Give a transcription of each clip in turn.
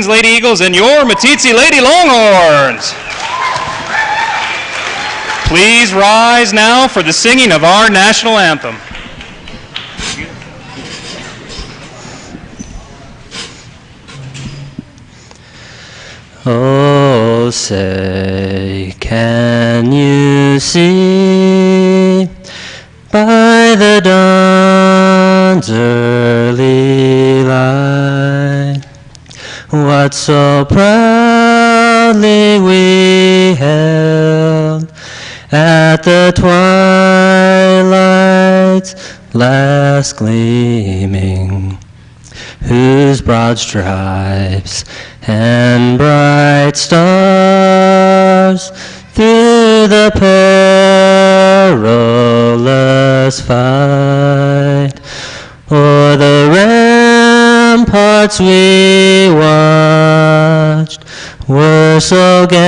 Lady Eagles and your Meeteetse Lady Longhorns. Please rise now for the singing of our national anthem. Oh, say, can you see by the dawn's early light what so proudly we held at the twilight's last gleaming, whose broad stripes and bright stars through the perilous fight o'er the ramparts we watched were so gallantly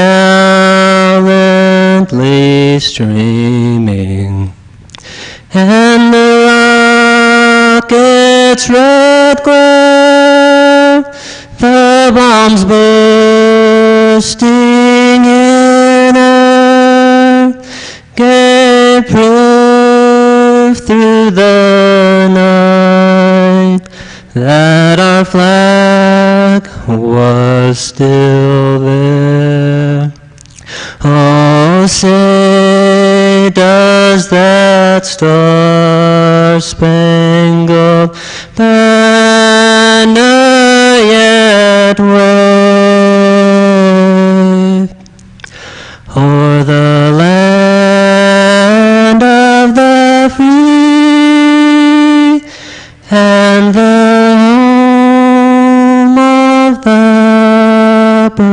streaming, and the rocket's red glare, the bombs bursting in air, gave proof through the night that our flag was still there. Oh, say, does that star-spangled banner yet wave o'er the land of the free and the home of the brave?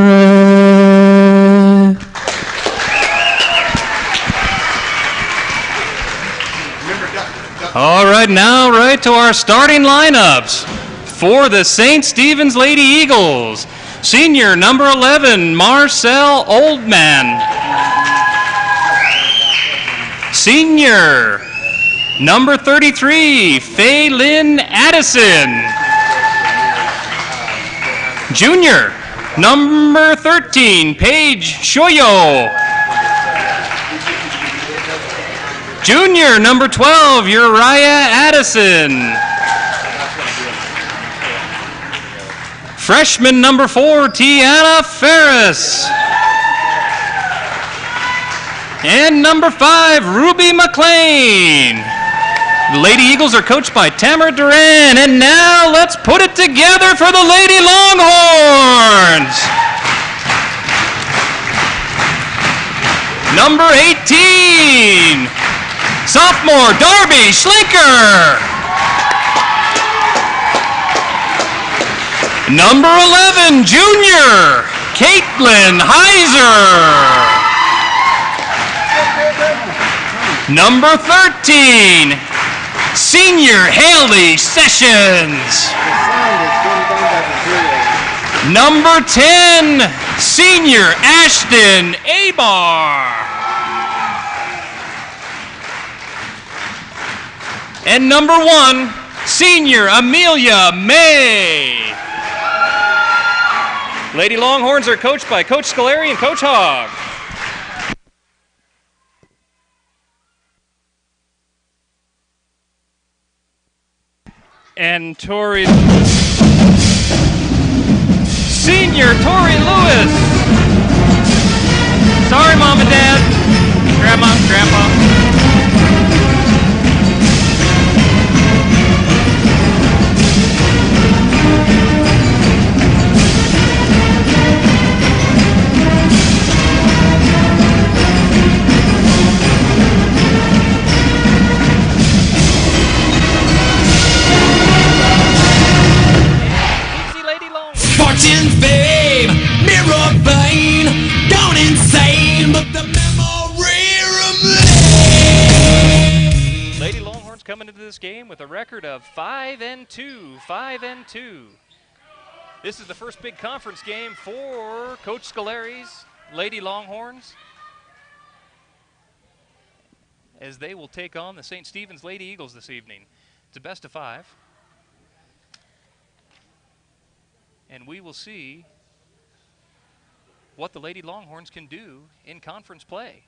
All right, now right to our starting lineups. For the St. Stephen's Lady Eagles, senior number 11, Marcel Oldman. Senior number 33, Faye Lynn Addison. Junior number 13, Paige Shoyo. Junior number 12, Uriah Addison. Freshman number 4, Tiana Ferris. And number 5, Ruby McLean. The Lady Eagles are coached by Tamara Duran. And now let's put it together for the Lady Longhorns. Number 18, sophomore Darby Schlinker. Number 11, junior Caitlin Heiser. Number 13, senior Haley Sessions. Number 10, senior Ashton Abar. And number 1, senior Amelia May. Lady Longhorns are coached by Coach Scolari and Coach Hogg. And Tori, senior Tori Lewis. Sorry, Mom and Dad, Grandma, Grandpa. Fortune, fame, mirror vein, gone insane, but the memory remains. Lady Longhorns coming into this game with a record of 5-2, 5-2. This is the first big conference game for Coach Scolari's Lady Longhorns, as they will take on the St. Stephen's Lady Eagles this evening. It's a best of 5. And we will see what the Lady Longhorns can do in conference play.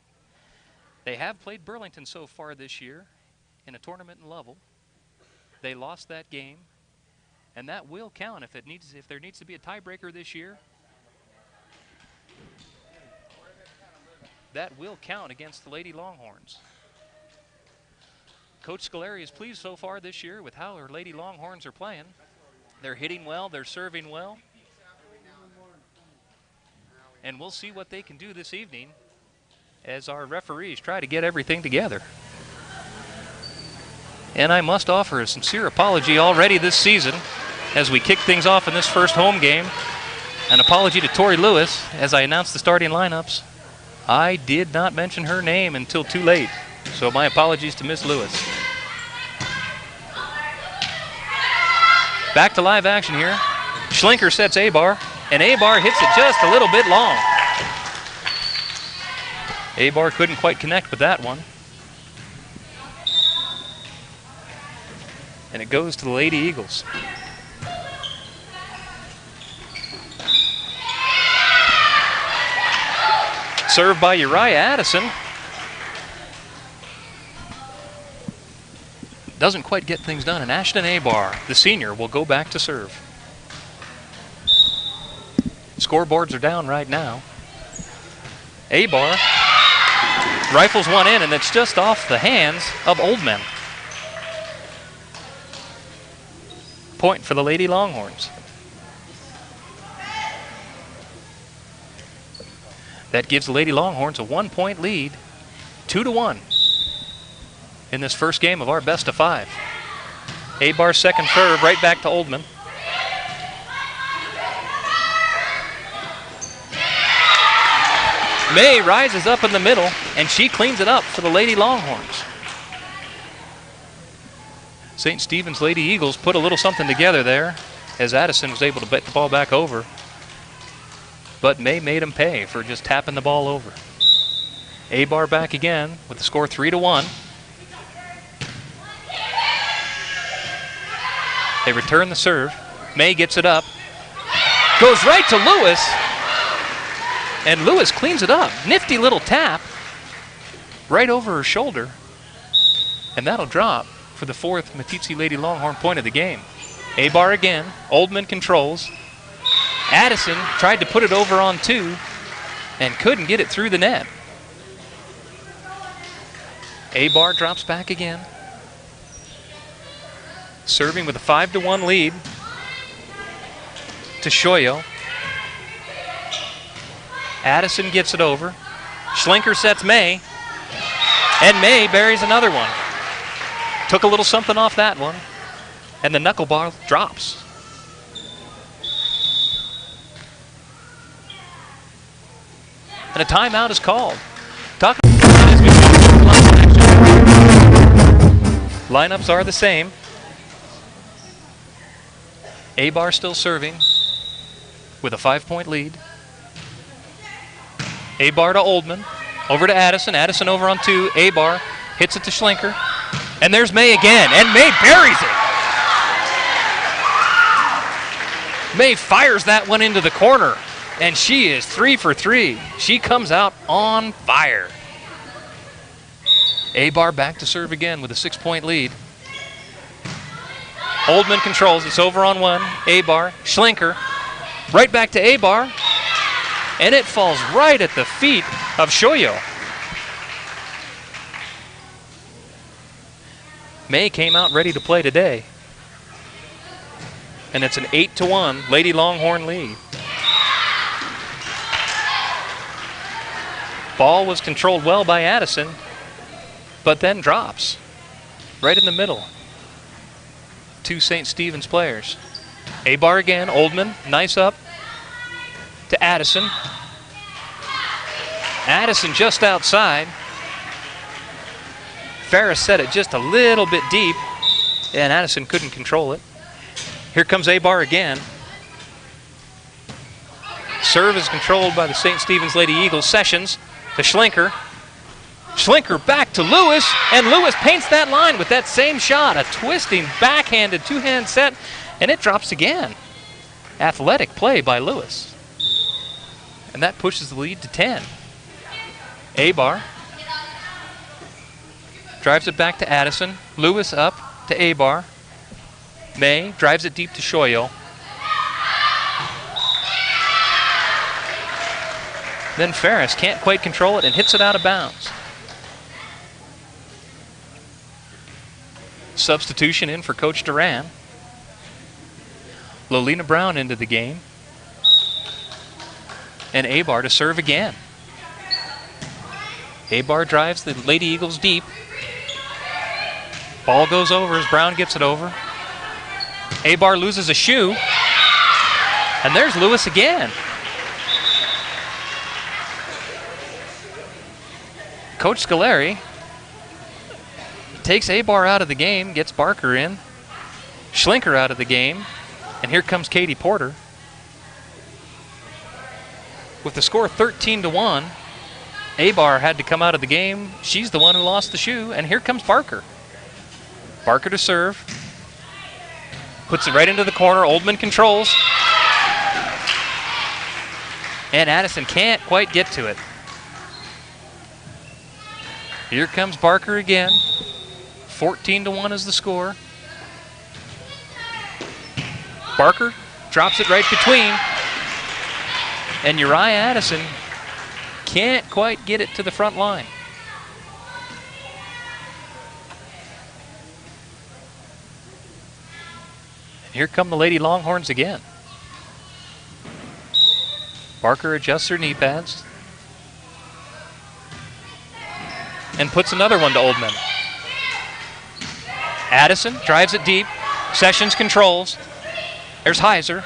They have played Burlington so far this year in a tournament in Lovell. They lost that game, and that will count if there needs to be a tiebreaker this year. That will count against the Lady Longhorns. Coach Scolari is pleased so far this year with how her Lady Longhorns are playing. They're hitting well, they're serving well. And we'll see what they can do this evening as our referees try to get everything together. And I must offer a sincere apology already this season as we kick things off in this first home game. An apology to Tori Lewis as I announced the starting lineups. I did not mention her name until too late, so my apologies to Miss Lewis. Back to live action here. Schlinker sets A-bar, and A-bar hits it just a little bit long. A-bar couldn't quite connect with that one. And it goes to the Lady Eagles. Served by Uriah Addison. Doesn't quite get things done, and Ashton A-bar, the senior, will go back to serve. Scoreboards are down right now. A-bar rifles one in, and it's just off the hands of Oldman. Point for the Lady Longhorns. That gives the Lady Longhorns a 1-point lead, 2-1 in this first game of our best of 5. A-bar's second serve right back to Oldman. May rises up in the middle, and she cleans it up for the Lady Longhorns. St. Stephen's Lady Eagles put a little something together there as Addison was able to bet the ball back over. But May made him pay for just tapping the ball over. A-bar back again with the score 3-1. They return the serve. May gets it up. Goes right to Lewis. And Lewis cleans it up. Nifty little tap right over her shoulder. And that'll drop for the 4th Meeteetse Lady Longhorn point of the game. A-bar again. Oldman controls. Addison tried to put it over on 2 and couldn't get it through the net. A-bar drops back again. Serving with a 5-1 lead to Shoyo. Addison gets it over. Schlinker sets May. And May buries another one. Took a little something off that one. And the knuckleball drops. And a timeout is called. Lineups are the same. A-bar still serving with a 5-point lead. A-bar to Oldman. Over to Addison. Addison over on 2. A-bar hits it to Schlinker. And there's May again. And May buries it. May fires that one into the corner. And she is 3 for 3. She comes out on fire. A-bar back to serve again with a 6-point lead. Oldman controls. It's over on 1. A-bar. Schlinker. Right back to A-bar. And it falls right at the feet of Shoyo. May came out ready to play today. And it's an 8-1 Lady Longhorn lead. Ball was controlled well by Addison, but then drops right in the middle. 2 St. Stephen's players. A-bar again, Oldman, nice up to Addison. Addison just outside. Ferris set it just a little bit deep, and Addison couldn't control it. Here comes A-bar again. Serve is controlled by the St. Stephen's Lady Eagles. Sessions to Schlinker. Schlinker back to Lewis, and Lewis paints that line with that same shot. A twisting, backhanded, 2-hand set, and it drops again. Athletic play by Lewis. And that pushes the lead to 10. Abar drives it back to Addison. Lewis up to Abar. May drives it deep to Shoyo. Then Ferris can't quite control it and hits it out of bounds. Substitution in for Coach Duran. Lolina Brown into the game. And Abar to serve again. Abar drives the Lady Eagles deep. Ball goes over as Brown gets it over. Abar loses a shoe. And there's Lewis again. Coach Scoleri takes Abar out of the game, gets Barker in. Schlinker out of the game. And here comes Katie Porter. With the score 13-1, Abar had to come out of the game. She's the one who lost the shoe. And here comes Barker. Barker to serve. Puts it right into the corner. Oldman controls. And Addison can't quite get to it. Here comes Barker again. 14-1 is the score. Barker drops it right between. And Uriah Addison can't quite get it to the front line. Here come the Lady Longhorns again. Barker adjusts her knee pads. And puts another one to Oldman. Addison drives it deep. Sessions controls. There's Heiser.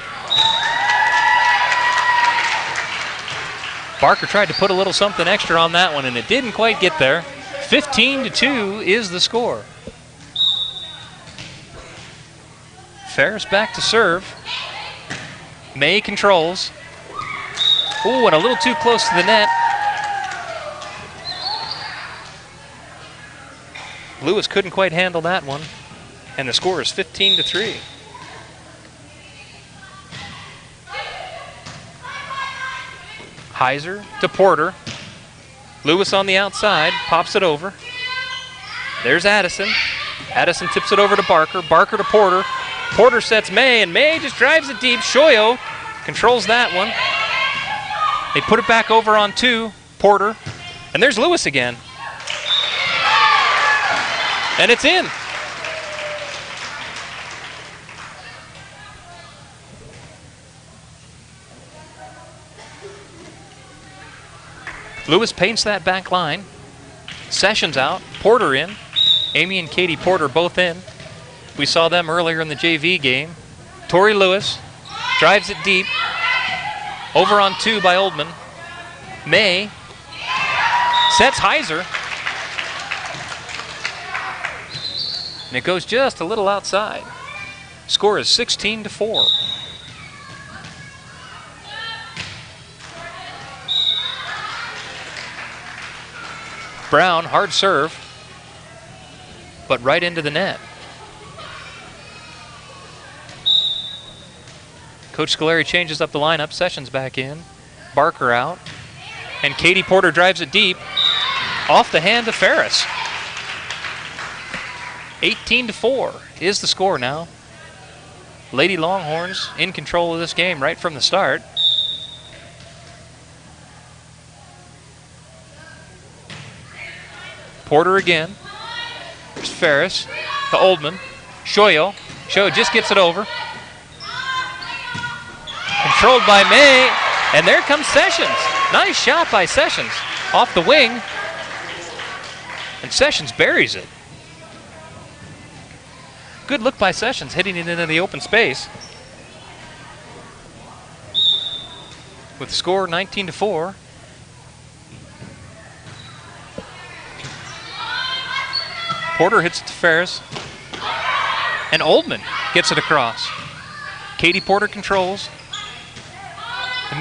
Barker tried to put a little something extra on that one, and it didn't quite get there. 15-2 is the score. Ferris back to serve. May controls. Ooh, and a little too close to the net. Lewis couldn't quite handle that one, and the score is 15-3. Heiser to Porter. Lewis on the outside, pops it over. There's Addison. Addison tips it over to Barker. Barker to Porter. Porter sets May, and May just drives it deep. Shoyo controls that one. They put it back over on 2. Porter. And there's Lewis again. And it's in. Lewis paints that back line. Sessions out. Porter in. Amy and Katie Porter both in. We saw them earlier in the JV game. Tori Lewis drives it deep. Over on 2 by Oldman. May sets Heiser. And it goes just a little outside. Score is 16-4. Brown, hard serve, but right into the net. Coach Scoleri changes up the lineup. Sessions back in. Barker out. And Katie Porter drives it deep. Off the hand of Ferris. 18-4 is the score now. Lady Longhorns in control of this game right from the start. Porter again. There's Ferris to Oldman. Shoyo. Shoyo just gets it over. Controlled by May. And there comes Sessions. Nice shot by Sessions. Off the wing. And Sessions buries it. Good look by Sessions, hitting it into the open space. With the score 19-4. Porter hits it to Ferris. And Oldman gets it across. Katie Porter controls.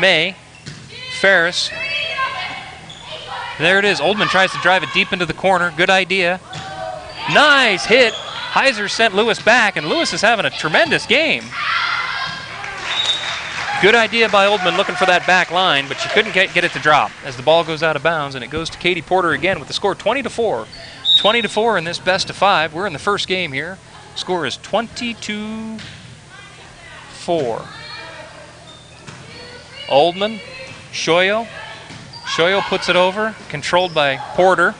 May. Ferris. There it is. Oldman tries to drive it deep into the corner. Good idea. Nice hit. Heiser sent Lewis back, and Lewis is having a tremendous game. Good idea by Oldman looking for that back line, but she couldn't get it to drop as the ball goes out of bounds, and it goes to Katie Porter again with the score 20-4. 20-4 in this best of 5. We're in the first game here. Score is 22-4. Oldman, Shoyo. Shoyo puts it over, controlled by Porter.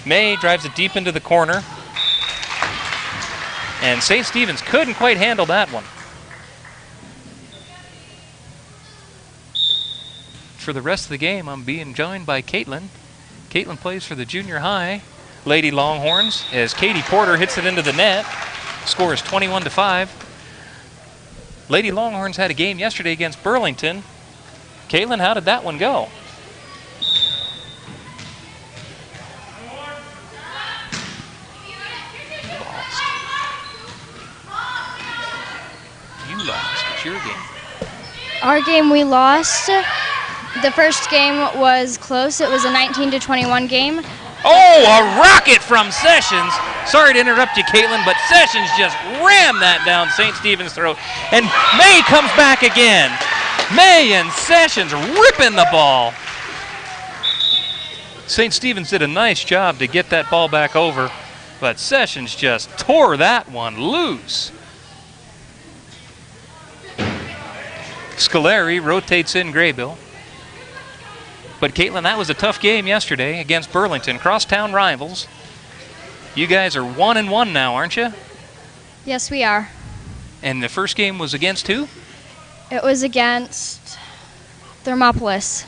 May drives it deep into the corner. And St. Stephen's couldn't quite handle that one. For the rest of the game, I'm being joined by Caitlin. Caitlin plays for the junior high Lady Longhorns as Katie Porter hits it into the net. Score is 21-5. Lady Longhorns had a game yesterday against Burlington. Caitlin, how did that one go? You lost. It's your game. Our game, we lost. The first game was close. It was a 19-21 game. Oh, a rocket from Sessions. Sorry to interrupt you, Caitlin, but Sessions just rammed that down St. Stephen's throat. And May comes back again. May and Sessions ripping the ball. St. Stephen's did a nice job to get that ball back over, but Sessions just tore that one loose. Scolari rotates in Graybill. But Caitlin, that was a tough game yesterday against Burlington, crosstown rivals. You guys are 1-1 now, aren't you? Yes, we are. And the first game was against who? It was against Thermopolis.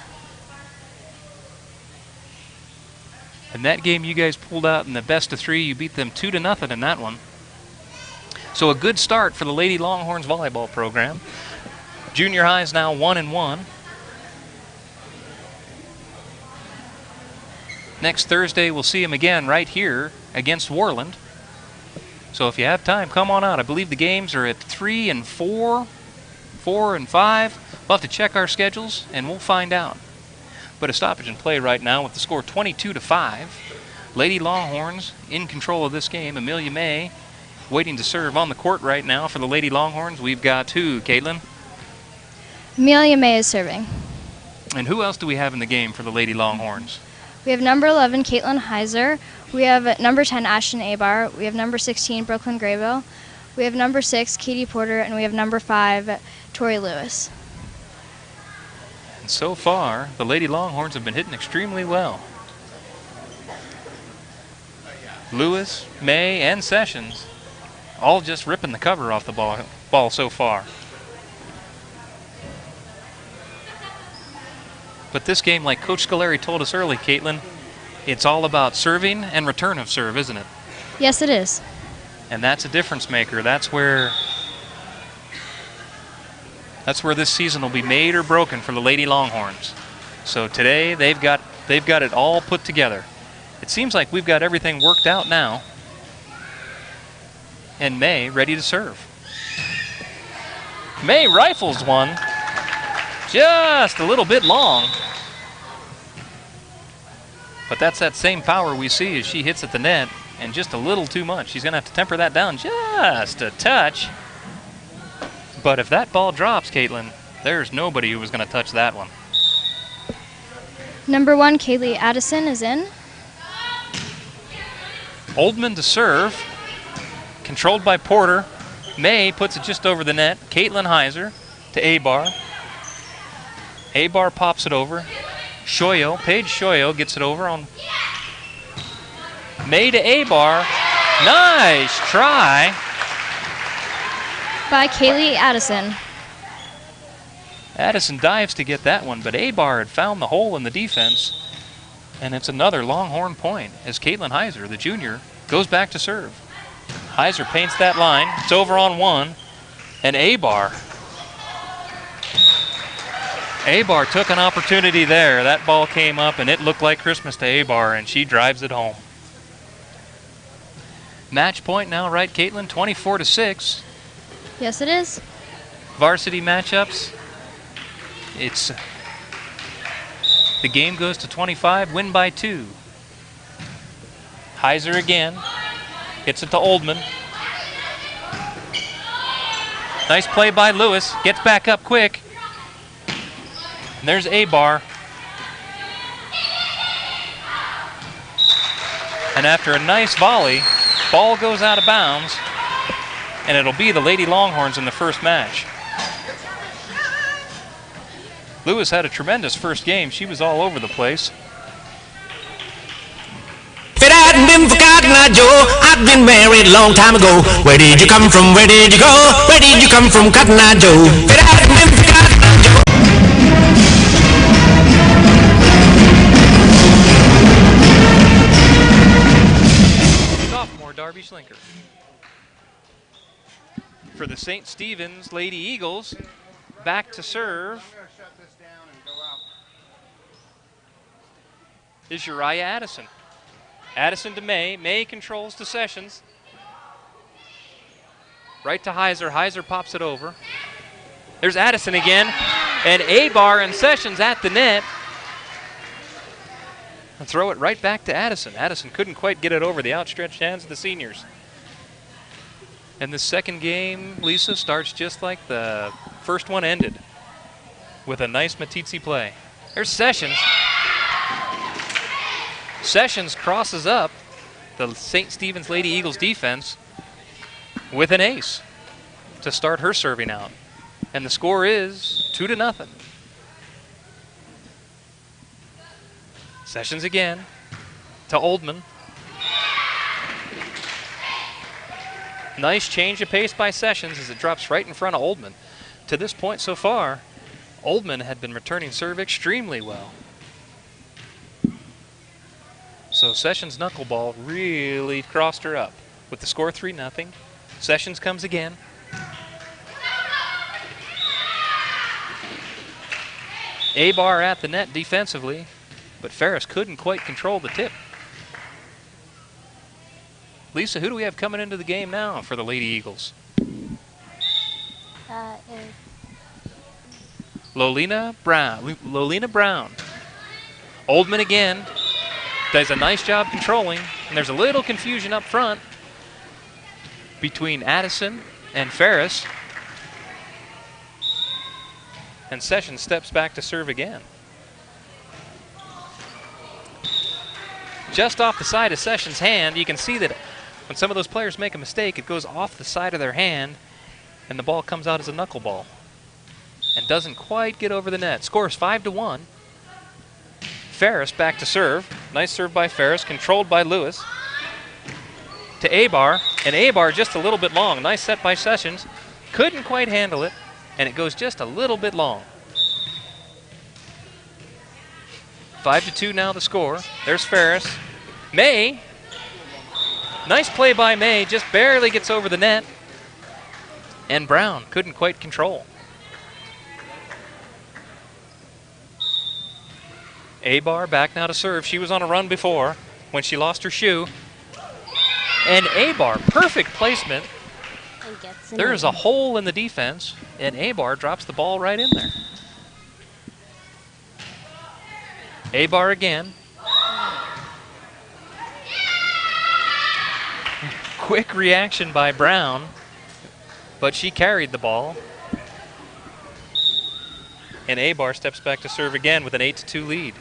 And that game you guys pulled out in the best of 3. You beat them 2-0 in that one. So a good start for the Lady Longhorns volleyball program. Junior high is now 1-1. Next Thursday, we'll see them again right here against Warland. So if you have time, come on out. I believe the games are at 3 and 4, 4 and 5. We'll have to check our schedules, and we'll find out. But a stoppage in play right now with the score 22-5. Lady Longhorns in control of this game. Amelia May waiting to serve on the court right now for the Lady Longhorns. We've got who, Caitlin? Amelia May is serving. And who else do we have in the game for the Lady Longhorns? We have number 11, Caitlin Heiser. We have number 10, Ashton Abar. We have number 16, Brooklyn Graybill. We have number 6, Katie Porter. And we have number 5, Tori Lewis. And so far, the Lady Longhorns have been hitting extremely well. Lewis, May, and Sessions all just ripping the cover off the ball so far. But this game, like Coach Scolari told us early, Caitlin, it's all about serving and return of serve, isn't it? Yes, it is. And that's a difference maker. That's where this season will be made or broken for the Lady Longhorns. So today they've got it all put together. It seems like we've got everything worked out now. And May ready to serve. May rifles one. Just a little bit long. But that's that same power we see as she hits at the net, and just a little too much. She's going to have to temper that down just a touch. But if that ball drops, Caitlin, there's nobody who was going to touch that one. Number 1, Kaylee Addison is in. Oldman to serve. Controlled by Porter. May puts it just over the net. Caitlin Heiser to Abar. Abar pops it over. Shoyo, Paige Shoyo gets it over on May to Abar. Nice try. By Kaylee Addison. Addison dives to get that one, but Abar had found the hole in the defense. And it's another Longhorn point as Caitlin Heiser, the junior, goes back to serve. Heiser paints that line. It's over on 1. And Abar took an opportunity there. That ball came up, and it looked like Christmas to Abar, and she drives it home. Match point now, right, Caitlin? 24-6. Yes, it is. Varsity matchups. The game goes to 25, win by 2. Heiser again. Hits it to Oldman. Nice play by Lewis. Gets back up quick. And there's Abar. And after a nice volley, ball goes out of bounds. And it'll be the Lady Longhorns in the first match. Lewis had a tremendous first game. She was all over the place. If it hadn't been for Cotton Eye Joe, I'd been married a long time ago. Where did you come from? Where did you go? Where did you come from, Cotton Eye Joe? If it hadn't been for Cotton Eye Joe. Sophomore Darby Schlinker. For the St. Stephen's Lady Eagles, back to serve is Uriah Addison. Addison to May. May controls to Sessions. Right to Heiser. Heiser pops it over. There's Addison again. And Abar and Sessions at the net. And throw it right back to Addison. Addison couldn't quite get it over the outstretched hands of the seniors. And the second game, Lisa, starts just like the first one ended, with a nice Meeteetse play. There's Sessions. Sessions crosses up the St. Stephen's Lady Eagles defense with an ace to start her serving out. And the score is 2-0. Sessions again to Oldman. Nice change of pace by Sessions as it drops right in front of Oldman. To this point so far, Oldman had been returning serve extremely well. So Sessions' knuckleball really crossed her up. With the score 3-0, Sessions comes again. Abar at the net defensively, but Ferris couldn't quite control the tip. Lisa, who do we have coming into the game now for the Lady Eagles? Lolina Brown. Oldman again does a nice job controlling, and there's a little confusion up front between Addison and Ferris. And Sessions steps back to serve again. Just off the side of Sessions' hand, you can see that when some of those players make a mistake, it goes off the side of their hand, and the ball comes out as a knuckleball and doesn't quite get over the net. Scores 5-1. Ferris back to serve. Nice serve by Ferris, controlled by Lewis. To Abar, and Abar just a little bit long. Nice set by Sessions. Couldn't quite handle it, and it goes just a little bit long. 5-2 now the score. There's Ferris. May. Nice play by May, just barely gets over the net. And Brown couldn't quite control. Abar back now to serve. She was on a run before when she lost her shoe. And Abar, perfect placement. There's a hole in the defense, and Abar drops the ball right in there. Abar again. Quick reaction by Brown, but she carried the ball. And Abar steps back to serve again with an 8-2 lead.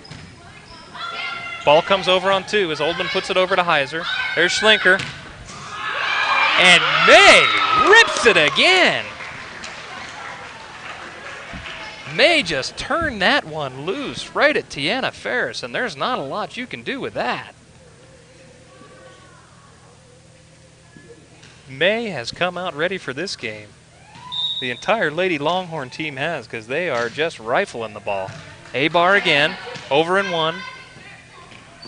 Ball comes over on two as Oldman puts it over to Heiser. There's Schlinker. And May rips it again. May just turned that one loose right at Tiana Ferris, and there's not a lot you can do with that. May has come out ready for this game. The entire Lady Longhorn team has, because they are just rifling the ball. Abar again, over in one.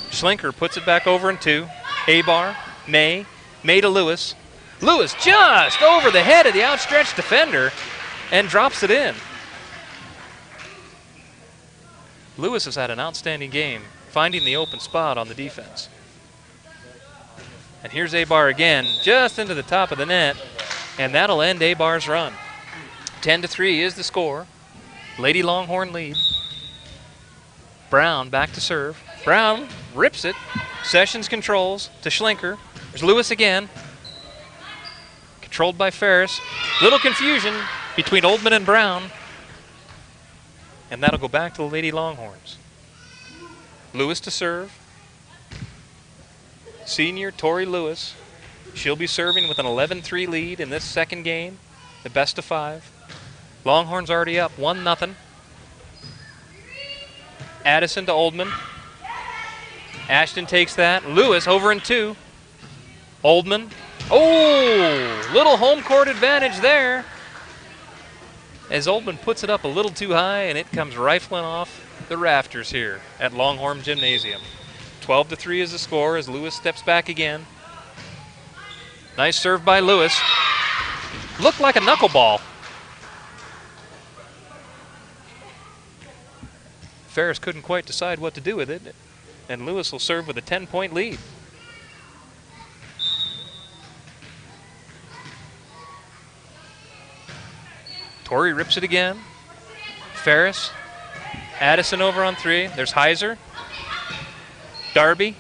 Schlinker puts it back over in two. Abar, May to Lewis. Lewis just over the head of the outstretched defender and drops it in. Lewis has had an outstanding game, finding the open spot on the defense. And here's Abar again, just into the top of the net, and that'll end Abar's run. 10-3 is the score. Lady Longhorn lead. Brown back to serve. Brown rips it. Sessions controls to Schlinker. There's Lewis again. controlled by Ferris. Little confusion between Oldman and Brown. And that'll go back to the Lady Longhorns. Lewis to serve. Senior Tori Lewis. She'll be serving with an 11-3 lead in this second game, the best of 5. Longhorns already up 1-0. Addison to Oldman. Ashton takes that. Lewis over in 2. Oldman. Oh, little home court advantage there. As Oldman puts it up a little too high, and it comes rifling off the rafters here at Longhorn Gymnasium. 12-3 is the score as Lewis steps back again. Nice serve by Lewis. Looked like a knuckleball. Ferris couldn't quite decide what to do with it, and Lewis will serve with a 10-point lead. Torrey rips it again. Ferris. Addison over on 3. There's Heiser. Darby.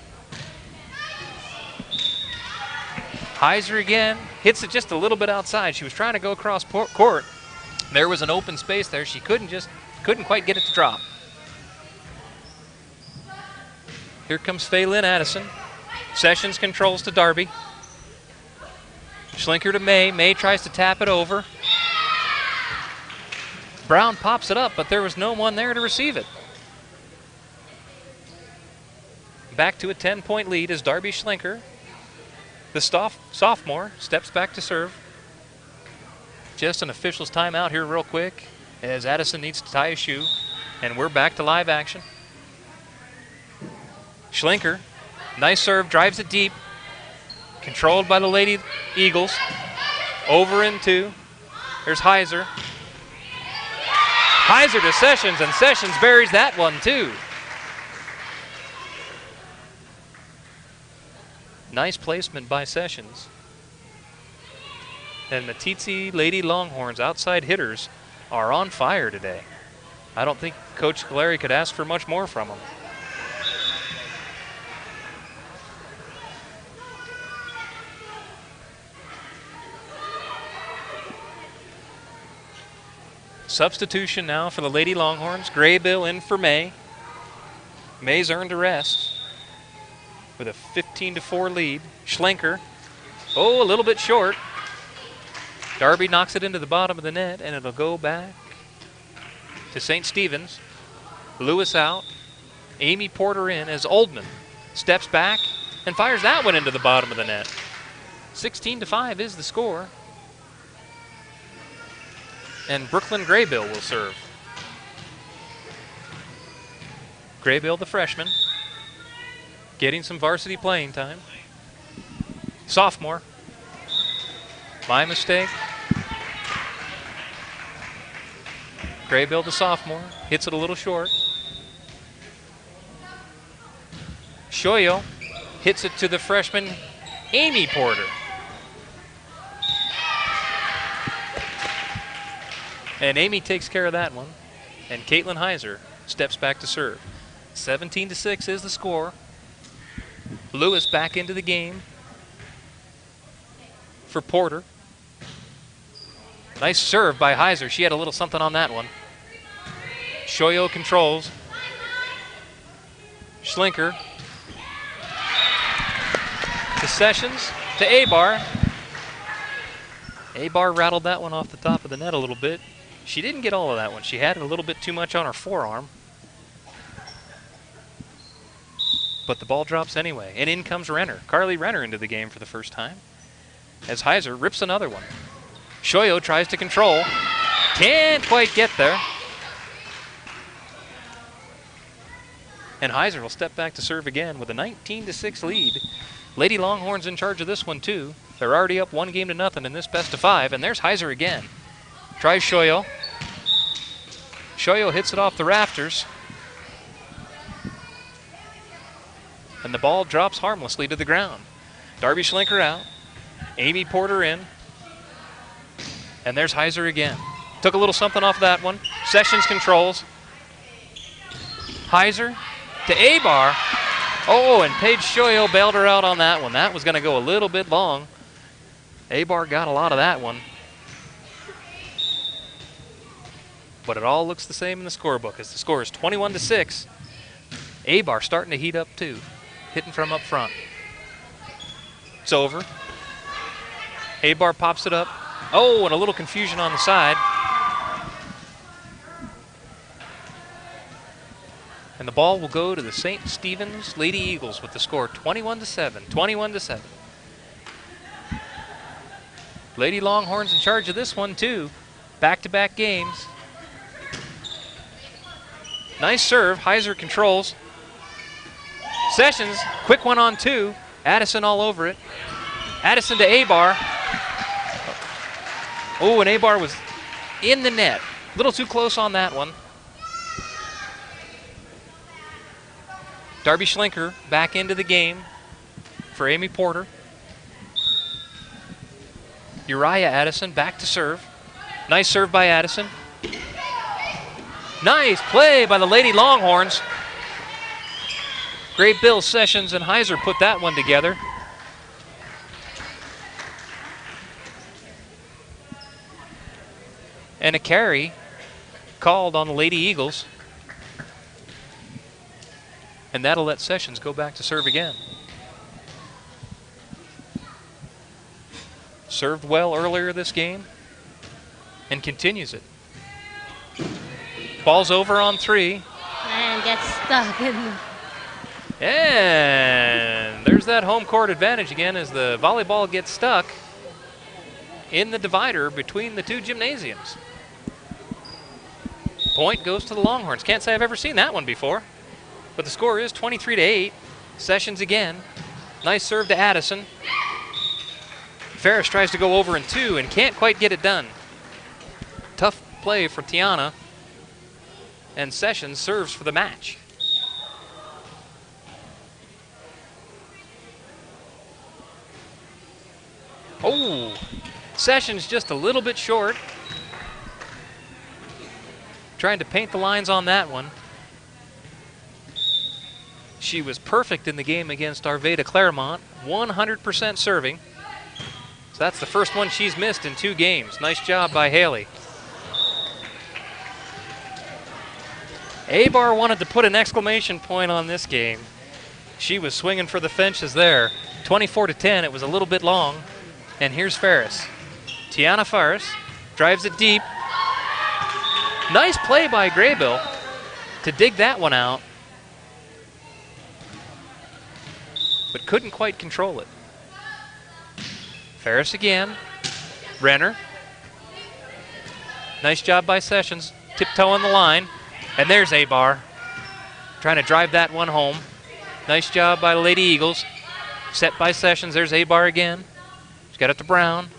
Heiser again. Hits it just a little bit outside. She was trying to go across court. There was an open space there. She couldn't quite get it to drop. Here comes Phelan Addison. Sessions controls to Darby. Schlinker to May. May tries to tap it over. Brown pops it up, but there was no one there to receive it. Back to a 10-point lead as Darby Schlinker, the sophomore, steps back to serve. Just an official's timeout here real quick as Addison needs to tie a shoe, and we're back to live action. Schlinker, nice serve, drives it deep. Controlled by the Lady Eagles. Over in 2. There's Heiser. Heiser to Sessions, and Sessions buries that one too. Nice placement by Sessions. And Meeteetse Lady Longhorns outside hitters are on fire today. I don't think Coach Scolari could ask for much more from them. Substitution now for the Lady Longhorns. Graybill in for May. May's earned a rest with a 15-4 lead. Schlenker, oh, a little bit short. Darby knocks it into the bottom of the net, and it'll go back to St. Stephen's. Lewis out. Amy Porter in as Oldman steps back and fires that one into the bottom of the net. 16-5 is the score. And Brooklyn Graybill will serve. Graybill, the freshman, getting some varsity playing time. Sophomore. My mistake. Graybill, the sophomore, hits it a little short. Shoyo hits it to the freshman, Amy Porter. And Amy takes care of that one. And Caitlin Heiser steps back to serve. 17-6 is the score. Lewis back into the game for Porter. Nice serve by Heiser. She had a little something on that one. Shoyo controls. Schlinker to Sessions to Abar. Abar rattled that one off the top of the net a little bit. She didn't get all of that one. She had a little bit too much on her forearm. But the ball drops anyway. And in comes Renner. Carly Renner into the game for the first time. As Heiser rips another one. Shoyo tries to control. Can't quite get there. And Heiser will step back to serve again with a 19-6 lead. Lady Longhorns in charge of this one too. They're already up 1-0 in this best of 5. And there's Heiser again. Tries Shoyo. Shoyo hits it off the rafters. And the ball drops harmlessly to the ground. Darby Schlinker out. Amy Porter in. And there's Heiser again. Took a little something off that one. Sessions controls. Heiser to Abar. Oh, and Paige Shoyo bailed her out on that one. That was going to go a little bit long. A-Bar got a lot of that one. But it all looks the same in the scorebook as the score is 21-6. A-Bar starting to heat up too, hitting from up front. It's over. A-Bar pops it up. Oh, and a little confusion on the side. And the ball will go to the St. Stephen's Lady Eagles with the score 21-7. 21-7. Lady Longhorns in charge of this one too. Back-to-back games. Nice serve. Heiser controls. Sessions, quick one on two. Addison all over it. Addison to A-Bar. Oh, and A-Bar was in the net. A little too close on that one. Darby Schlenker back into the game for Amy Porter. Uriah Addison back to serve. Nice serve by Addison. Nice play by the Lady Longhorns. Great Bill, Sessions, and Heiser put that one together. And a carry called on the Lady Eagles. And that'll let Sessions go back to serve again. Served well earlier this game and continues it. Ball's over on three. And gets stuck in the... And there's that home court advantage again as the volleyball gets stuck in the divider between the two gymnasiums. Point goes to the Longhorns. Can't say I've ever seen that one before. But the score is 23-8. Sessions again. Nice serve to Addison. Ferris tries to go over in two and can't quite get it done. Tough play for Tiana. And Sessions serves for the match. Oh, Sessions just a little bit short. Trying to paint the lines on that one. She was perfect in the game against Arvada Claremont, 100% serving. So that's the first one she's missed in 2 games. Nice job by Haley. A-Bar wanted to put an exclamation point on this game. She was swinging for the fences there. 24-10, it was a little bit long. And here's Ferris. Tiana Ferris drives it deep. Nice play by Graybill to dig that one out, but couldn't quite control it. Ferris again. Renner. Nice job by Sessions, tiptoeing the line. And there's A-Bar, trying to drive that one home. Nice job by the Lady Eagles. Set by Sessions, there's A-Bar again. She's got it to Brown.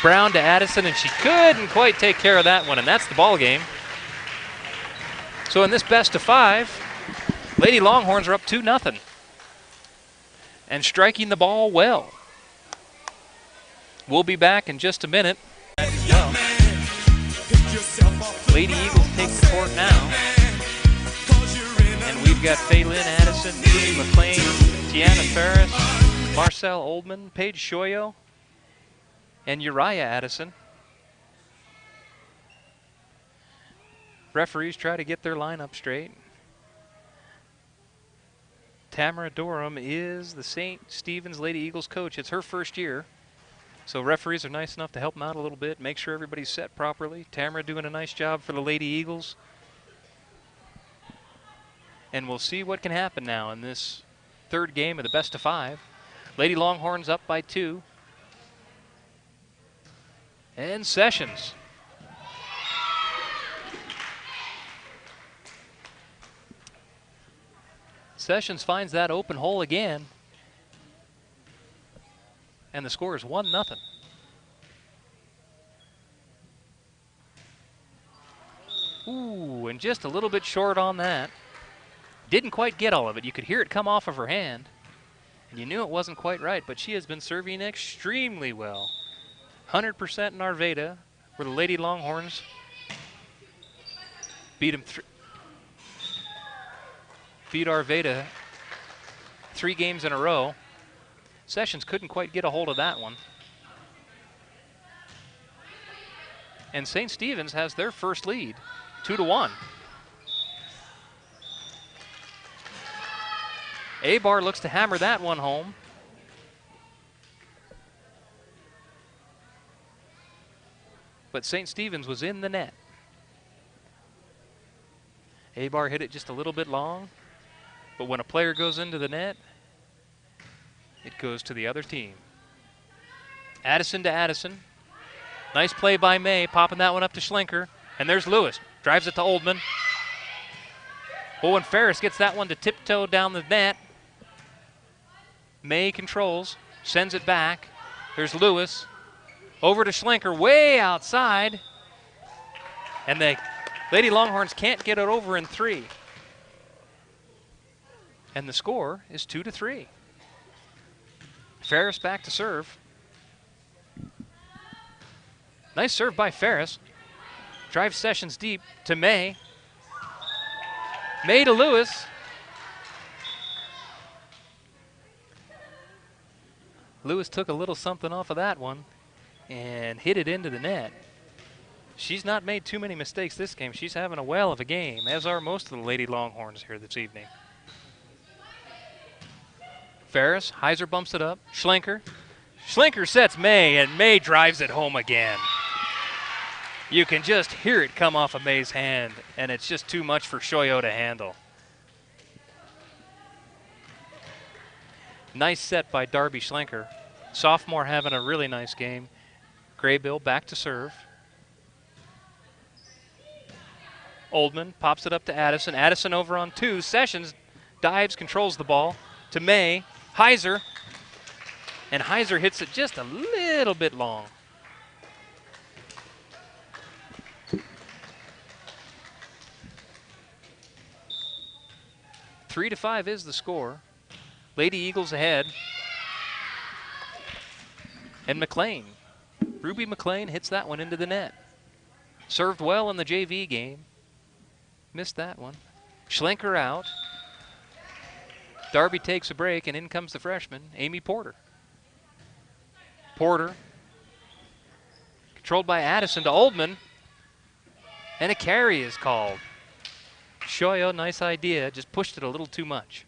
Brown to Addison, and she couldn't quite take care of that one, and that's the ball game. So in this best of 5, Lady Longhorns are up 2-0. And striking the ball well. We'll be back in just a minute. Well, Lady Eagles take the court now. And we've got Faylin Addison, Judy McLean, Tiana Ferris, Marcel Oldman, Paige Shoyo, and Uriah Addison. Referees try to get their lineup straight. Tamara Dorham is the St. Stephen's Lady Eagles coach. It's her first year. So referees are nice enough to help them out a little bit, make sure everybody's set properly. Tamara doing a nice job for the Lady Eagles. And we'll see what can happen now in this 3rd game of the best of 5. Lady Longhorns up by 2. And Sessions. Sessions finds that open hole again. And the score is 1-0. Ooh, and just a little bit short on that. Didn't quite get all of it. You could hear it come off of her hand. And you knew it wasn't quite right, but she has been serving extremely well. 100% in Arvada, where the Lady Longhorns beat Arvada 3 games in a row. Sessions couldn't quite get a hold of that one. And St. Stephen's has their first lead, 2-1. Abar looks to hammer that one home. But St. Stephen's was in the net. Abar hit it just a little bit long, but when a player goes into the net, it goes to the other team. Addison to Addison. Nice play by May, popping that one up to Schlenker. And there's Lewis, drives it to Oldman. Owen Ferris gets that one to tiptoe down the net. May controls, sends it back. There's Lewis. Over to Schlenker, way outside. And the Lady Longhorns can't get it over in 3. And the score is 2-3. Ferris back to serve. Nice serve by Ferris. Drives Sessions deep to May. May to Lewis. Lewis took a little something off of that one and hit it into the net. She's not made too many mistakes this game. She's having a whale of a game, as are most of the Lady Longhorns here this evening. Ferris, Heiser bumps it up. Schlenker. Schlenker sets May, and May drives it home again. You can just hear it come off of May's hand, and it's just too much for Shoyo to handle. Nice set by Darby Schlenker. Sophomore having a really nice game. Graybill back to serve. Oldman pops it up to Addison. Addison over on 2. Sessions dives, controls the ball to May. Heiser. And Heiser hits it just a little bit long. Three to 5 is the score. Lady Eagles ahead. And McLean. Ruby McLean hits that one into the net. Served well in the JV game. Missed that one. Schlenker out. Darby takes a break, and in comes the freshman, Amy Porter. Porter. Controlled by Addison to Oldman. And a carry is called. Shoyo, nice idea, just pushed it a little too much.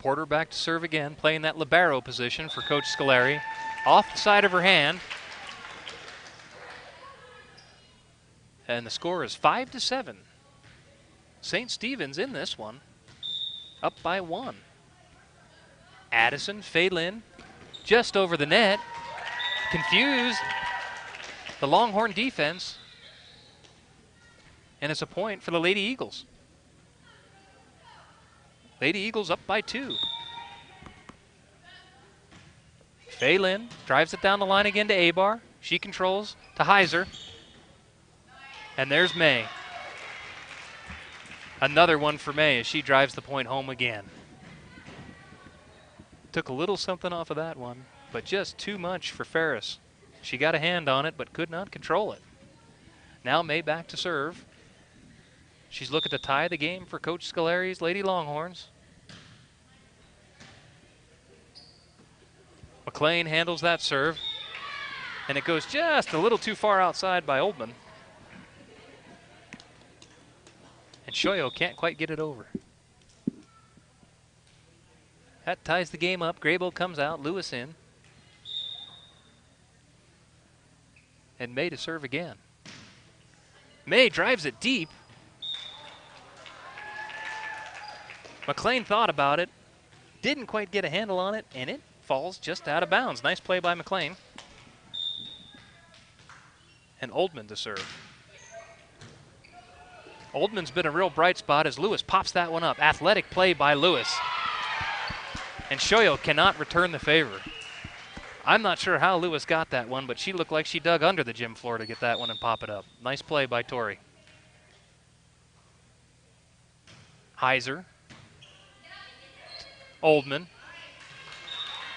Porter back to serve again, playing that libero position for Coach Scolari. Off the side of her hand. And the score is 5-7. St. Stephen's in this one, up by 1. Addison, Phelan, just over the net. Confused the Longhorn defense. And it's a point for the Lady Eagles. Lady Eagles up by 2. Phelan drives it down the line again to Abar. She controls to Heiser. And there's May. Another one for May as she drives the point home again. Took a little something off of that one, but just too much for Ferris. She got a hand on it, but could not control it. Now May back to serve. She's looking to tie the game for Coach Scolari's Lady Longhorns. McLean handles that serve, and it goes just a little too far outside by Oldman. And Shoyo can't quite get it over. That ties the game up. Graybill comes out, Lewis in. And May to serve again. May drives it deep. McLean thought about it, didn't quite get a handle on it, and it falls just out of bounds. Nice play by McLean. And Oldman to serve. Oldman's been a real bright spot as Lewis pops that one up. Athletic play by Lewis. And Shoyo cannot return the favor. I'm not sure how Lewis got that one, but she looked like she dug under the gym floor to get that one and pop it up. Nice play by Tori. Heiser. Oldman.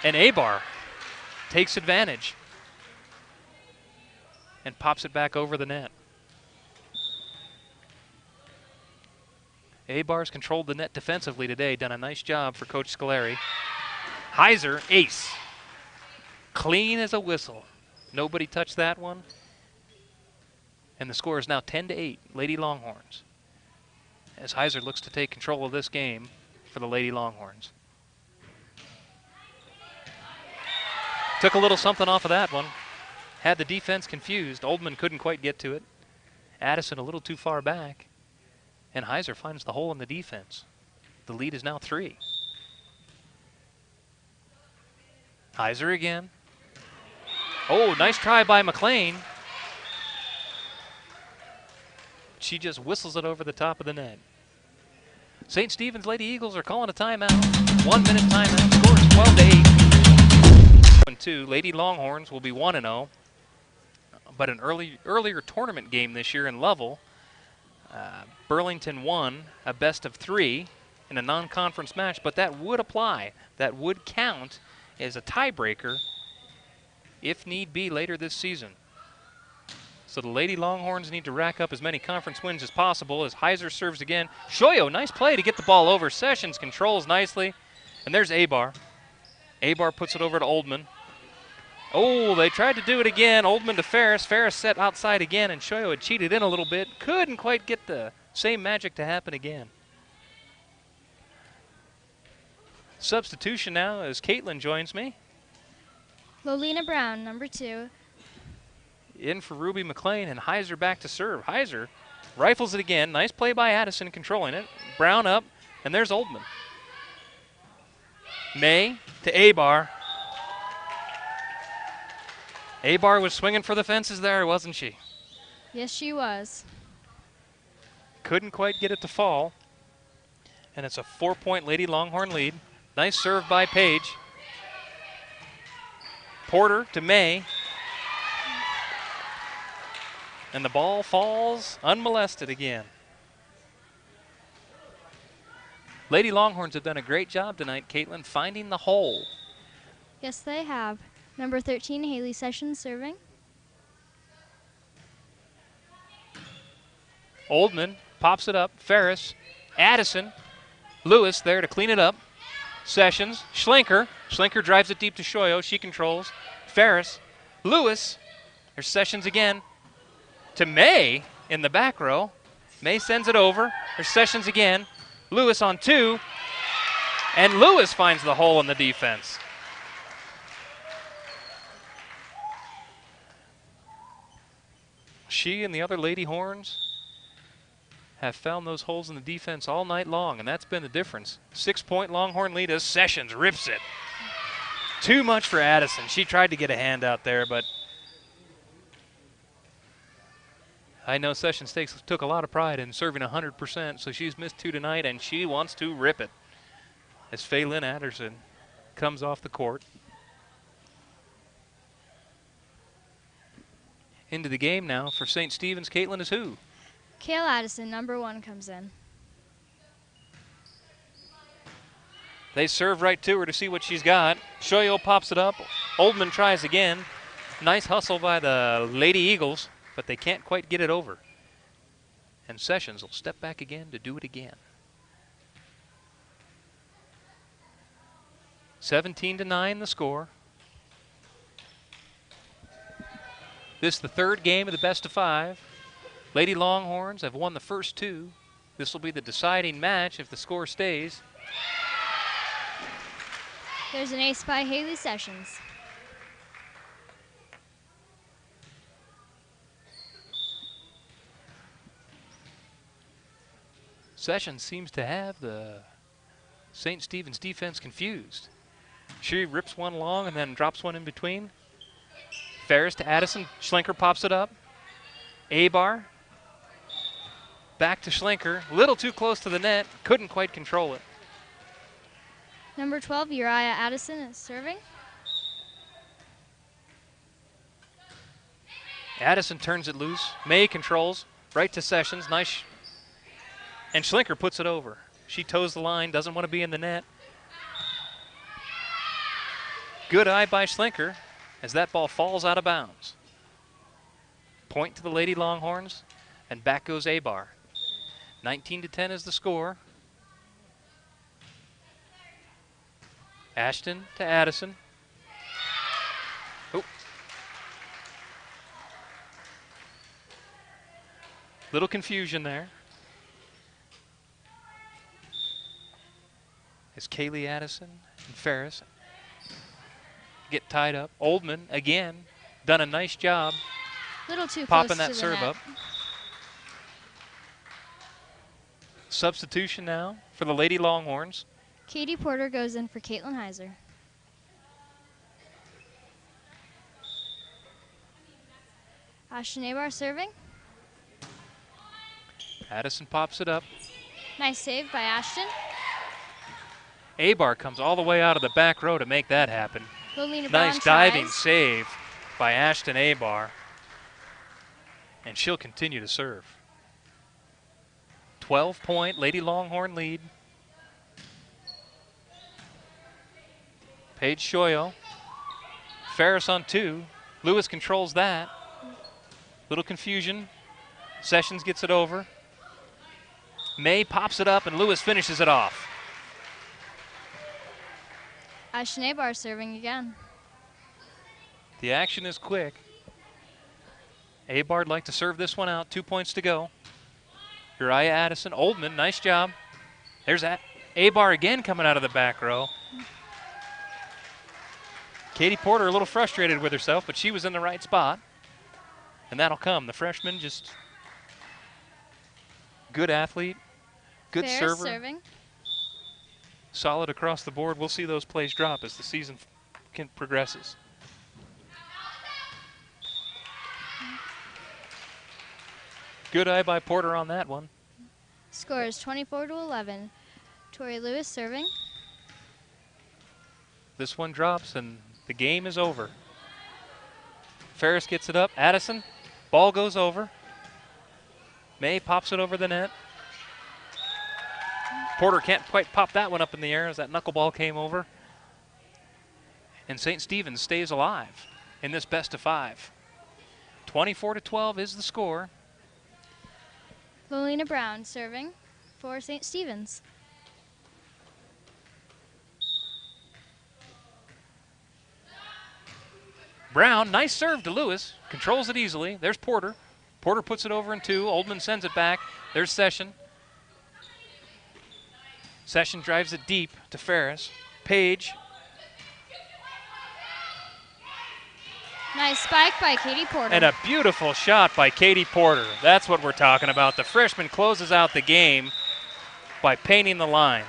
And Abar takes advantage and pops it back over the net. A-Bar's controlled the net defensively today, done a nice job for Coach Scolari. Heiser, ace. Clean as a whistle. Nobody touched that one. And the score is now 10-8, Lady Longhorns, as Heiser looks to take control of this game for the Lady Longhorns. Took a little something off of that one. Had the defense confused. Oldman couldn't quite get to it. Addison a little too far back. And Heiser finds the hole in the defense. The lead is now 3. Heiser again. Oh, nice try by McLean. She just whistles it over the top of the net. St. Stephen's Lady Eagles are calling a timeout. 1 minute timeout. Score is 12-8. Lady Longhorns will be 1-0. But an earlier tournament game this year in Lovell, Burlington won a best of 3 in a non-conference match, but that would apply. That would count as a tiebreaker if need be later this season. So the Lady Longhorns need to rack up as many conference wins as possible as Heiser serves again. Shoyo, nice play to get the ball over. Sessions controls nicely. And there's A-Bar. A-Bar puts it over to Oldman. Oh, they tried to do it again. Oldman to Ferris. Ferris set outside again, and Shoyo had cheated in a little bit. Couldn't quite get the same magic to happen again. Substitution now as Caitlin joins me. Lolina Brown, number 2. In for Ruby McLean, and Heiser back to serve. Heiser rifles it again. Nice play by Addison controlling it. Brown up, and there's Oldman. May to A-Bar. A-Bar was swinging for the fences there, wasn't she? Yes, she was. Couldn't quite get it to fall. And it's a 4-point Lady Longhorn lead. Nice serve by Page. Porter to May. And the ball falls unmolested again. Lady Longhorns have done a great job tonight, Caitlin, finding the hole. Yes, they have. Number 13, Haley Sessions serving. Oldman pops it up. Ferris, Addison, Lewis there to clean it up. Sessions, Schlenker. Schlenker drives it deep to Shoyo. She controls. Ferris, Lewis. There's Sessions again. To May in the back row. May sends it over. There's Sessions again. Lewis on 2. And Lewis finds the hole in the defense. She and the other Lady Horns have found those holes in the defense all night long, and that's been the difference. 6-point Longhorn lead as Sessions rips it. Too much for Addison. She tried to get a hand out there, but I know Sessions took a lot of pride in serving 100%, so she's missed 2 tonight, and she wants to rip it as Faylin Anderson comes off the court. Into the game now for St. Stephen's. Caitlin is who? Kale Addison, number 1, comes in. They serve right to her to see what she's got. Shoyo pops it up. Oldman tries again. Nice hustle by the Lady Eagles, but they can't quite get it over. And Sessions will step back again to do it again. 17-9 the score. This is the 3rd game of the best of 5. Lady Longhorns have won the first 2. This will be the deciding match if the score stays. There's an ace by Haley Sessions. Sessions seems to have the St. Stephen's defense confused. She rips one long and then drops one in between. Ferris to Addison. Schlenker pops it up. A-Bar. Back to Schlenker. Little too close to the net. Couldn't quite control it. Number 12, Uriah Addison is serving. Addison turns it loose. May controls. Right to Sessions. Nice. And Schlenker puts it over. She toes the line. Doesn't want to be in the net. Good eye by Schlenker as that ball falls out of bounds. Point to the Lady Longhorns, and back goes A-Bar. 19-10 is the score. Ashton to Addison. Oh. Little confusion there. As Kaylee Addison and Ferris get tied up. Oldman, again, done a nice job Little too popping close that to the serve net. up. Substitution now for the Lady Longhorns. Katie Porter goes in for Caitlin Heiser. Ashton Abar serving. Addison pops it up. Nice save by Ashton. Abar comes all the way out of the back row to make that happen. Lolina Brown Nice diving tries. save by Ashton Abar. And she'll continue to serve. 12-point Lady Longhorn lead. Paige Shoyo. Ferris on 2. Lewis controls that. Little confusion. Sessions gets it over. May pops it up and Lewis finishes it off. Ashton Abar serving again. The action is quick. Abar'd like to serve this one out. 2 points to go. Uriah Addison. Oldman, nice job. There's Abar again coming out of the back row. Katie Porter a little frustrated with herself, but she was in the right spot. And that'll come. The freshman just good athlete, good Ferris server. serving. Solid across the board. We'll see those plays drop as the season progresses. Good eye by Porter on that one. Score is 24-11. Tori Lewis serving. This one drops and the game is over. Ferris gets it up. Addison, ball goes over. May pops it over the net. Porter can't quite pop that one up in the air as that knuckleball came over. And St. Stephen's stays alive in this best of 5. 24-12 is the score. Lolina Brown serving for St. Stephen's. Brown, nice serve to Lewis. Controls it easily. There's Porter. Porter puts it over in 2. Oldman sends it back. There's Session. Session drives it deep to Ferris. Page. Nice spike by Katie Porter. And a beautiful shot by Katie Porter. That's what we're talking about. The freshman closes out the game by painting the line.